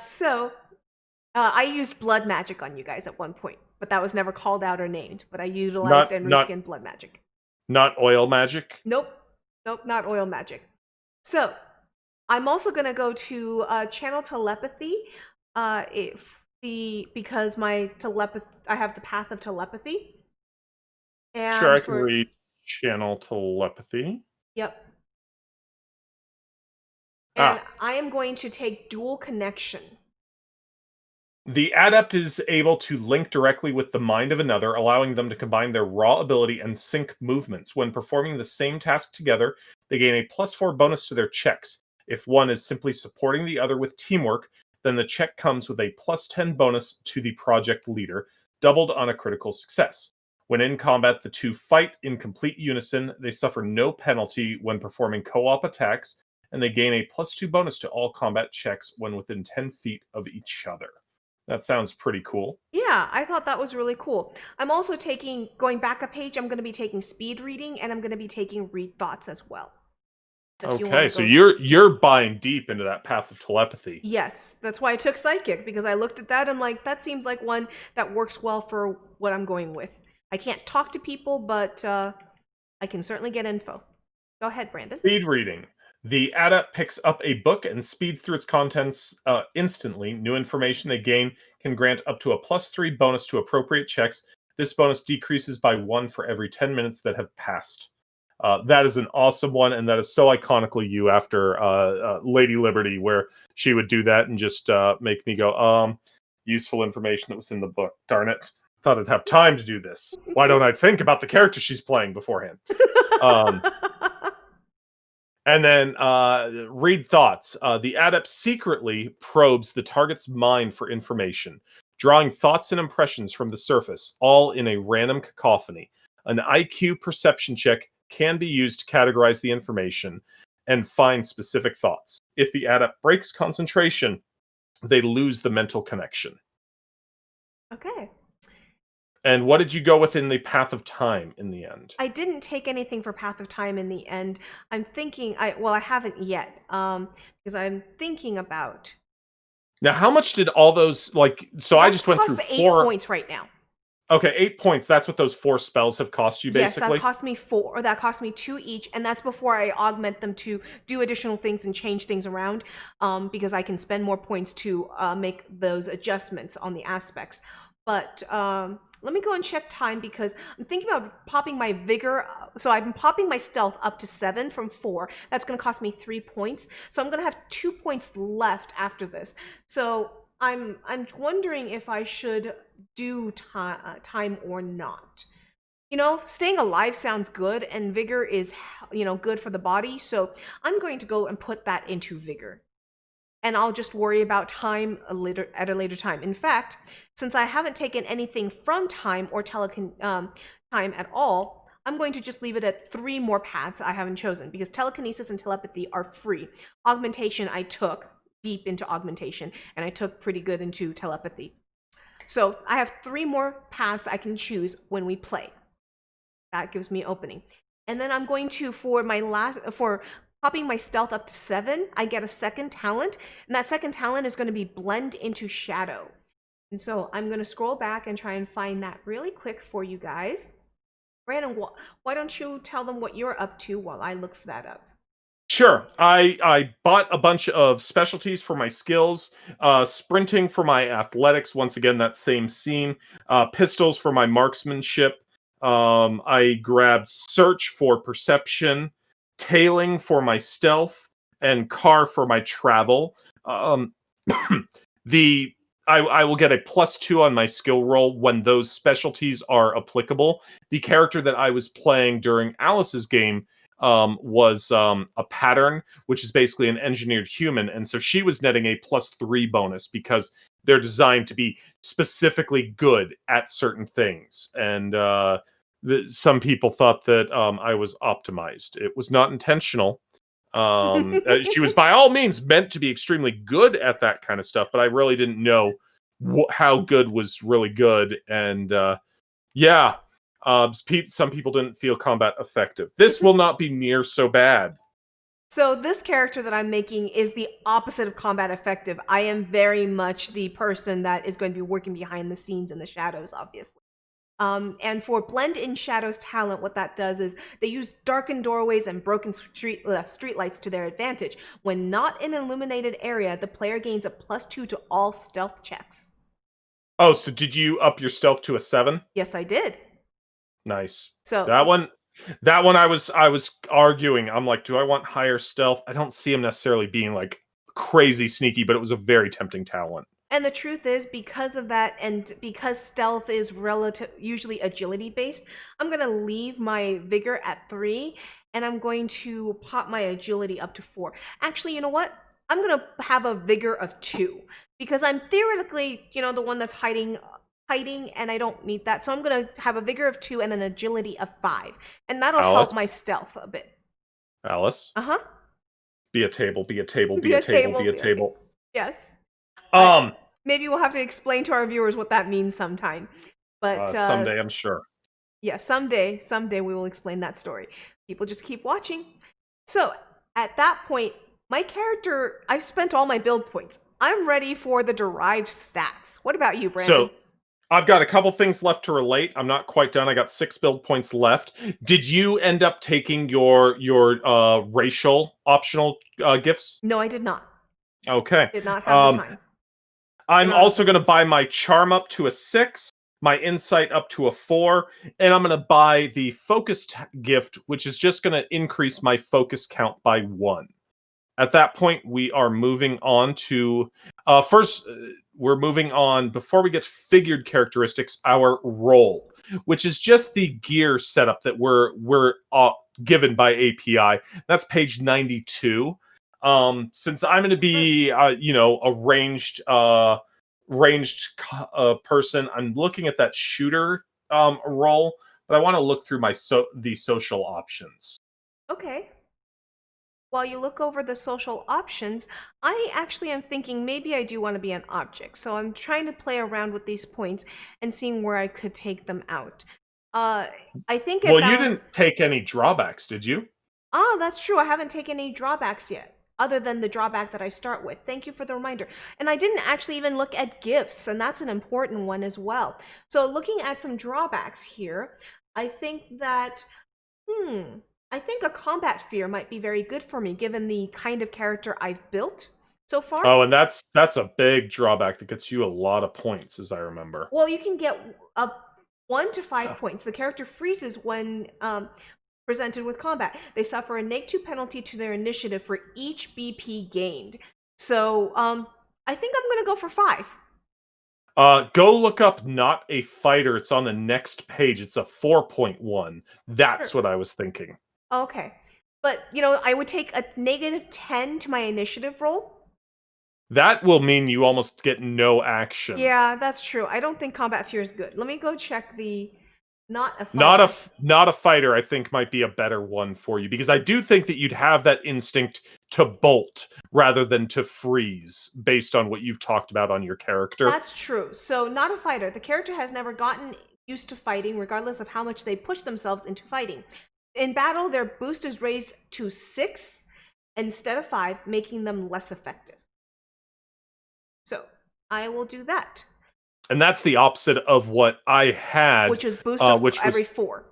used blood magic on you guys at one point, but that was never called out or named. But I utilized and reskinned blood magic. Not oil magic? Nope, not oil magic. So I'm also going to go to channel telepathy because my I have the Path of Telepathy. And sure, I can read channel telepathy. Yep. And I am going to take dual connection. The adept is able to link directly with the mind of another, allowing them to combine their raw ability and sync movements. When performing the same task together, they gain a +4 bonus to their checks. If one is simply supporting the other with teamwork, then the check comes with a +10 bonus to the project leader, doubled on a critical success. When in combat, the two fight in complete unison. They suffer no penalty when performing co-op attacks, and they gain a +2 bonus to all combat checks when within 10 feet of each other. That sounds pretty cool. Yeah, I thought that was really cool. I'm also going back a page, I'm going to be taking speed reading and I'm going to be taking read thoughts as well. If you want Okay, to so go. you're buying deep into that path of telepathy. Yes, that's why I took psychic because I looked at that and like that seems like one that works well for what I'm going with. I can't talk to people, but I can certainly get info. Go ahead, Brandon. Speed reading. The adept picks up a book and speeds through its contents instantly. New information they gain can grant up to a +3 bonus to appropriate checks. This bonus decreases by 1 for every 10 minutes that have passed. That is an awesome one, and that is so iconically you after Lady Liberty, where she would do that and just make me go, useful information that was in the book. Darn it. Thought I'd have time to do this. Why don't I think about the character she's playing beforehand? And then read thoughts. The adept secretly probes the target's mind for information, drawing thoughts and impressions from the surface, all in a random cacophony. An IQ perception check can be used to categorize the information and find specific thoughts. If the adept breaks concentration, they lose the mental connection. Okay. And what did you go with in the path of time in the end? I didn't take anything for Path of Time in the end. I'm thinking I haven't yet. Because I'm thinking about. Now, how much did all those so I just went through costs 4 8 points right now. Okay, 8 points. That's what those 4 spells have cost you, basically? Yes, that cost me 4. That cost me 2 each, and that's before I augment them to do additional things and change things around, because I can spend more points to make those adjustments on the aspects. But let me go and check time because I'm thinking about popping my vigor. So I'm popping my stealth up to 7 from 4. That's going to cost me 3 points. So I'm going to have 2 points left after this. So I'm wondering if I should do time or not. You know, staying alive sounds good, and vigor is, good for the body. So I'm going to go and put that into vigor. And I'll just worry about time at a later time. In fact, since I haven't taken anything from time or time at all, I'm going to just leave it at 3 more paths I haven't chosen because telekinesis and telepathy are free. Augmentation I took deep into augmentation, and I took pretty good into telepathy. So I have 3 more paths I can choose when we play. That gives me opening. And then I'm going to, for popping my stealth up to 7, I get a second talent, and that second talent is going to be blend into shadow. And so I'm going to scroll back and try and find that really quick for you guys. Brandon, why don't you tell them what you're up to while I look for that up? Sure. I bought a bunch of specialties for my skills, sprinting for my athletics, once again, that same scene, pistols for my marksmanship. I grabbed search for perception, tailing for my stealth, and car for my travel. I will get a +2 on my skill roll when those specialties are applicable. The character that I was playing during Alice's game was a pattern, which is basically an engineered human, and so she was netting a +3 bonus because they're designed to be specifically good at certain things. And some people thought that I was optimized. It was not intentional. She was by all means meant to be extremely good at that kind of stuff, but I really didn't know how good was really good. And yeah. Some people didn't feel combat effective. This will not be near so bad. So this character that I'm making is the opposite of combat effective. I am very much the person that is going to be working behind the scenes in the shadows, obviously. And for blend in shadows talent, what that does is they use darkened doorways and broken street lights to their advantage. When not in an illuminated area, the player gains a +2 to all stealth checks. Oh, so did you up your stealth to a 7? Yes, I did. Nice. So that one I was arguing. I'm like, do I want higher stealth? I don't see him necessarily being like crazy sneaky, but it was a very tempting talent. And the truth is, because of that, and because stealth is usually agility based, I'm gonna leave my vigor at 3, and I'm going to pop my agility up to 4. Actually, you know what? I'm gonna have a vigor of 2 because I'm theoretically, the one that's hiding, and I don't need that. So I'm gonna have a vigor of 2 and an agility of 5, and that'll help my stealth a bit. Alice. Uh huh. Be a table. Be a table. Be a table. Be a table. Yes. Maybe we'll have to explain to our viewers what that means sometime. But Someday, I'm sure. yeah, someday we will explain that story. People just keep watching. So at that point, my character, I've spent all my build points. I'm ready for the derived stats. What about you, Brandon? So I've got a couple things left to relate. I'm not quite done. I got 6 build points left. Did you end up taking your racial optional gifts? No, I did not. Okay. Did not have the time. I'm also going to buy my charm up to a 6, my insight up to a 4, and I'm going to buy the focused gift, which is just going to increase my focus count by 1. At that point, we are moving on to first. We're moving on before we get to figured characteristics. Our role, which is just the gear setup that we're given by API. That's page 92. Since I'm going to be, a ranged person, I'm looking at that shooter role, but I want to look through the social options. Okay. While you look over the social options, I actually am thinking maybe I do want to be an object. So I'm trying to play around with these points and seeing where I could take them out. I think Well, you didn't take any drawbacks, did you? Ah, that's true. I haven't taken any drawbacks yet, other than the drawback that I start with. Thank you for the reminder. And I didn't actually even look at gifts, and that's an important one as well. So looking at some drawbacks here, I think that, I think a combat fear might be very good for me, given the kind of character I've built so far. Oh, and that's a big drawback that gets you a lot of points, as I remember. Well, you can get up 1 to 5 points. The character freezes when presented with combat. They suffer a -2 penalty to their initiative for each BP gained. So, I think I'm gonna go for 5. Go look up Not a Fighter. It's on the next page. It's a 4.1. That's Sure. what I was thinking. Okay. But, I would take a -10 to my initiative roll. That will mean you almost get no action. Yeah, that's true. I don't think combat fear is good. Let me go check the not a fighter. Not a fighter, I think, might be a better one for you, because I do think that you'd have that instinct to bolt rather than to freeze, based on what you've talked about on your character. That's true. So, not a fighter. The character has never gotten used to fighting, regardless of how much they push themselves into fighting. In battle, their boost is raised to 6 instead of 5, making them less effective. So, I will do that. And that's the opposite of what I had, which is boost of which every was 4.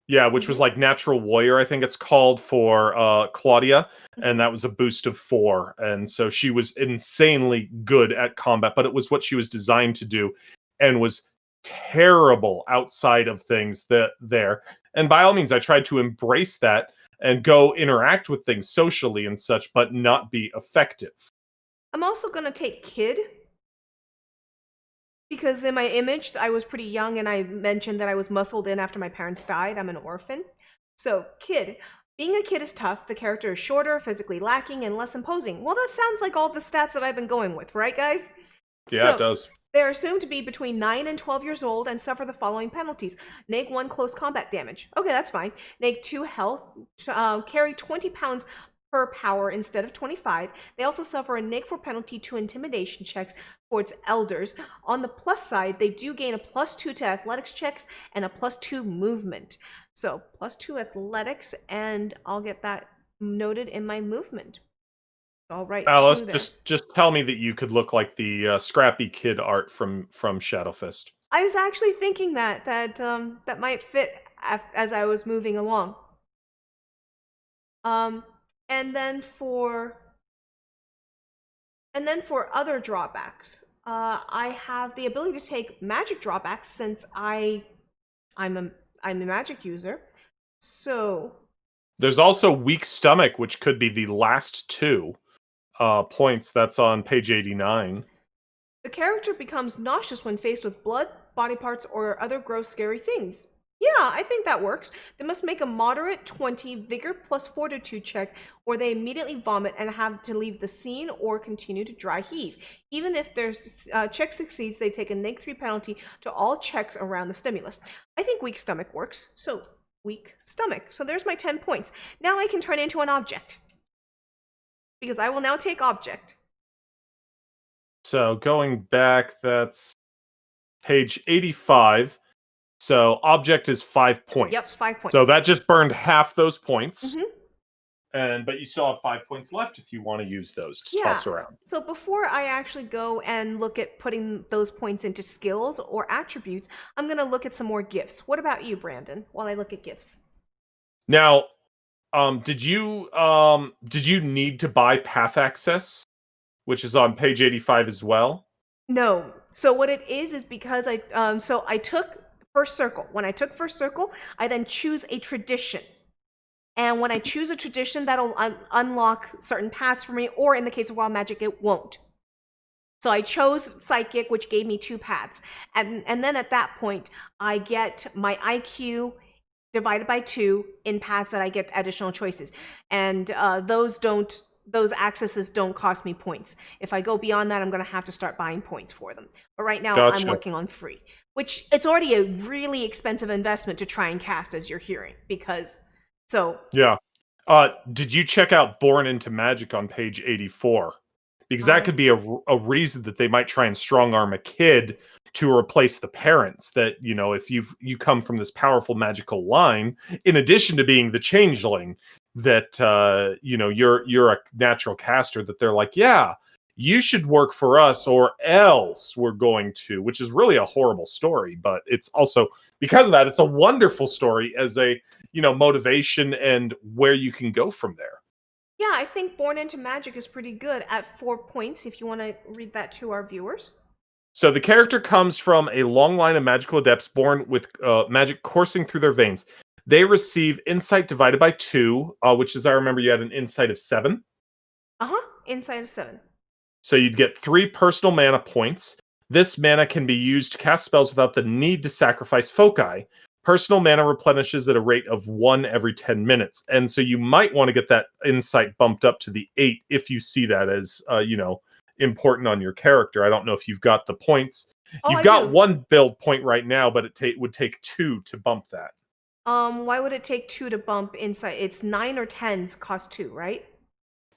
Yeah, which was like Natural Warrior, I think it's called, for Claudia, and that was a boost of 4. And so she was insanely good at combat, but it was what she was designed to do, and was terrible outside of things there. And by all means, I tried to embrace that and go interact with things socially and such, but not be effective. I'm also going to take Kid, because in my image, I was pretty young, and I mentioned that I was muscled in after my parents died. I'm an orphan. So, Kid. Being a kid is tough. The character is shorter, physically lacking, and less imposing. Well, that sounds like all the stats that I've been going with, right, guys? Yeah, it does. They're assumed to be between 9 and 12 years old and suffer the following penalties. -1 close combat damage. Okay, that's fine. -2 health. Carry 20 pounds per power instead of 25. They also suffer a -4 penalty to intimidation checks for its elders. On the plus side, they do gain a +2 to athletics checks and a +2 movement. So +2 athletics, and I'll get that noted in my movement. All right. Alice, just tell me that you could look like the scrappy kid art from Shadowfist. I was actually thinking that might fit as I was moving along. And then for other drawbacks, I have the ability to take magic drawbacks since I'm a magic user. So there's also weak stomach, which could be the last 2 points. That's on page 89. The character becomes nauseous when faced with blood, body parts, or other gross, scary things. Yeah, I think that works. They must make a moderate 20 vigor plus fortitude check, or they immediately vomit and have to leave the scene or continue to dry heave. Even if their check succeeds, they take a -3 penalty to all checks around the stimulus. I think weak stomach works, so weak stomach. So there's my 10 points. Now I can turn into an object, because I will now take object. So going back, that's page 85. So object is 5 points. Yep, 5 So points. that just burned half those points. Mm-hmm. But you still have 5 points left if you want to use those to Yeah. toss around. So before I actually go and look at putting those points into skills or attributes, I'm going to look at some more gifts. What about you, Brandon, while I look at gifts? Now, did you need to buy path access, which is on page 85 as well? No. So what it is because I took first circle. When I took first circle, I then choose a tradition. And when I choose a tradition, that'll unlock certain paths for me, or in the case of wild magic, it won't. So I chose psychic, which gave me 2 paths. And then at that point, I get my IQ divided by 2 in paths that I get additional choices. And those accesses don't cost me points. If I go beyond that, I'm going to have to start buying points for them. But right now, I'm Gotcha. working on free, which it's already a really expensive investment to try and cast, as you're hearing, because so Yeah. Did you check out Born into Magic on page 84? Because that could be a reason that they might try and strong arm a kid to replace the parents. That, you know, if you come from this powerful magical line, in addition to being the changeling, that you know, you're a natural caster, that they're like, yeah, you should work for us or else we're going to, which is really a horrible story, but it's also, because of that, it's a wonderful story as a, you know, motivation and where you can go from there. yeah, I think Born into Magic is pretty good at 4 points. If you want to read that to our viewers. So the character comes from a long line of magical adepts born with magic coursing through their veins. They receive insight divided by 2, which is, I remember you had an insight of 7. Inside of 7. So you'd get 3 personal mana points. This mana can be used to cast spells without the need to sacrifice foci. Personal mana replenishes at a rate of 1 every 10 minutes. And so you might want to get that insight bumped up to the 8 if you see that as, you know, important on your character. I don't know if you've got the points. Oh, You've I got do. 1 build point right now, but it would take 2 to bump that. Why would it take 2 to bump insight? It's 9 or 10s cost 2, right?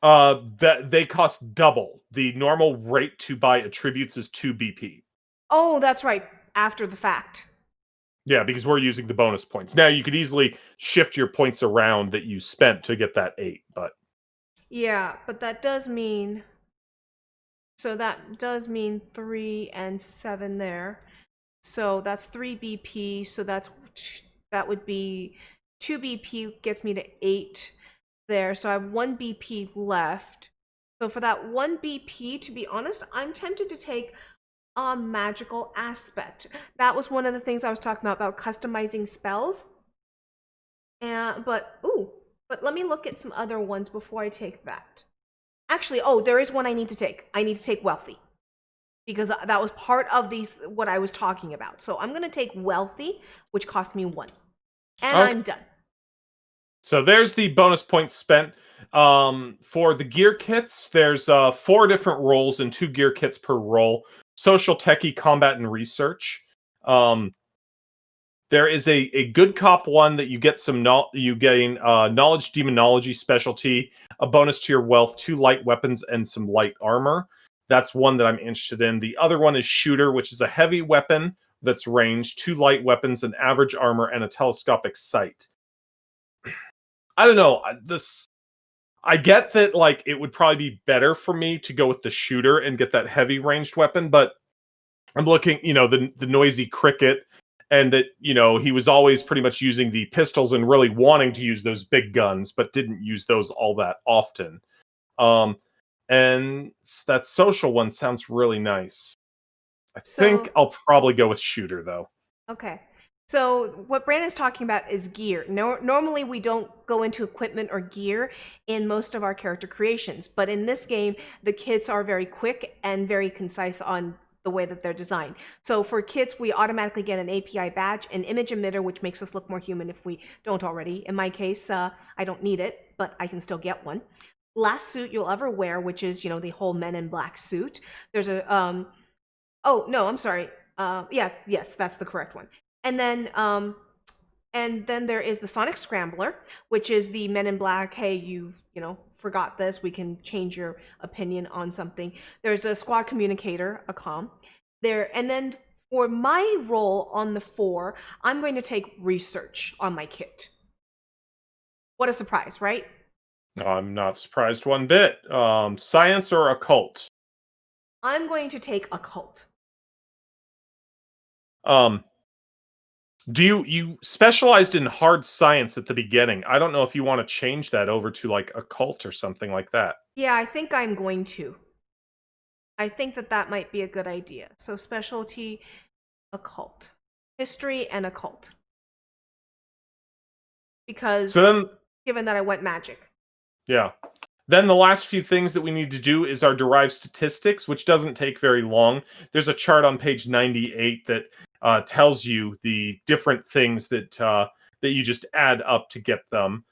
That they cost double. The normal rate to buy attributes is 2 BP. Oh, that's right. After the fact. Yeah, because we're using the bonus points. Now you could easily shift your points around that you spent to get that 8, but Yeah, but that does mean... So that does mean 3 and 7 there. So that's 3 BP, so that would be 2 BP gets me to 8 there. So I have 1 BP left. So for that 1 BP, to be honest, I'm tempted to take a magical aspect. That was one of the things I was talking about customizing spells. But let me look at some other ones before I take that. Actually, there is one I need to take. I need to take Wealthy, because that was part of what I was talking about. So I'm going to take Wealthy, which cost me 1. And okay. I'm done. So there's the bonus points spent. For the gear kits, there's 4 different roles and 2 gear kits per role. Social, techie, combat, and research. There is a good cop one that you get you gain knowledge demonology specialty, a bonus to your wealth, 2 light weapons, and some light armor. That's one that I'm interested in. The other one is shooter, which is a heavy weapon that's ranged, 2 light weapons, an average armor, and a telescopic sight. I don't know. I get that, like, it would probably be better for me to go with the shooter and get that heavy ranged weapon, but I'm looking, you know, the noisy cricket, and that, you know, he was always pretty much using the pistols and really wanting to use those big guns, but didn't use those all that often. And that social one sounds really nice. I think I'll probably go with shooter, though. Okay. So what Brandon's talking about is gear. Normally we don't go into equipment or gear in most of our character creations, but in this game, the kits are very quick and very concise on the way that they're designed. So for kits, we automatically get an API badge, an image emitter, which makes us look more human if we don't already. In my case, I don't need it, but I can still get one. Last suit you'll ever wear, which is, you know, the whole Men in Black suit. There's a, oh, no, I'm sorry. Yes, that's the correct one. And then there is the Sonic Scrambler, which is the Men in Black, hey, you know, forgot this, we can change your opinion on something. There's a squad communicator, a comm. And then for my role on the 4, I'm going to take research on my kit. What a surprise, right? I'm not surprised one bit. Science or occult? I'm going to take occult. Do you specialized in hard science at the beginning? I don't know if you want to change that over to like occult or something like that. Yeah, I think I'm going to. I think that might be a good idea. So specialty, occult. History and occult. Because So then, given that I went magic. yeah. Then the last few things that we need to do is our derived statistics, which doesn't take very long. There's a chart on page 98 that tells you the different things that that you just add up to get them.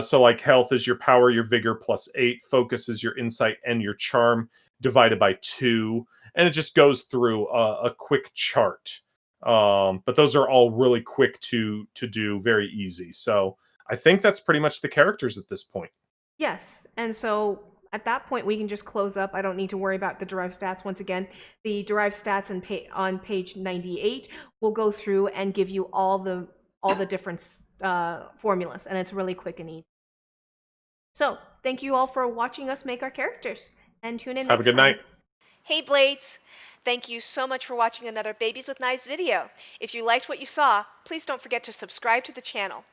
So like health is your power, your vigor plus 8, focus is your insight and your charm divided by 2, and it just goes through a quick chart. But those are all really quick to do, very easy. So I think that's pretty much the characters at this point. Yes, and so at that point we can just close up. I don't need to worry about the derived stats once again. The derived stats on page 98 will go through and give you all the different formulas, and it's really quick and easy. So thank you all for watching us make our characters, and tune in Have a next good time. night. Hey Blades! Thank you so much for watching another Babies with Knives video. If you liked what you saw, please don't forget to subscribe to the channel.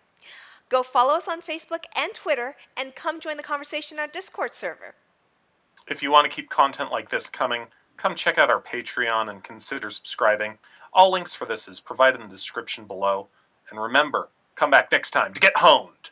Go follow us on Facebook and Twitter, and come join the conversation in our Discord server. If you want to keep content like this coming, come check out our Patreon and consider subscribing. All links for this is provided in the description below. And remember, come back next time to get honed!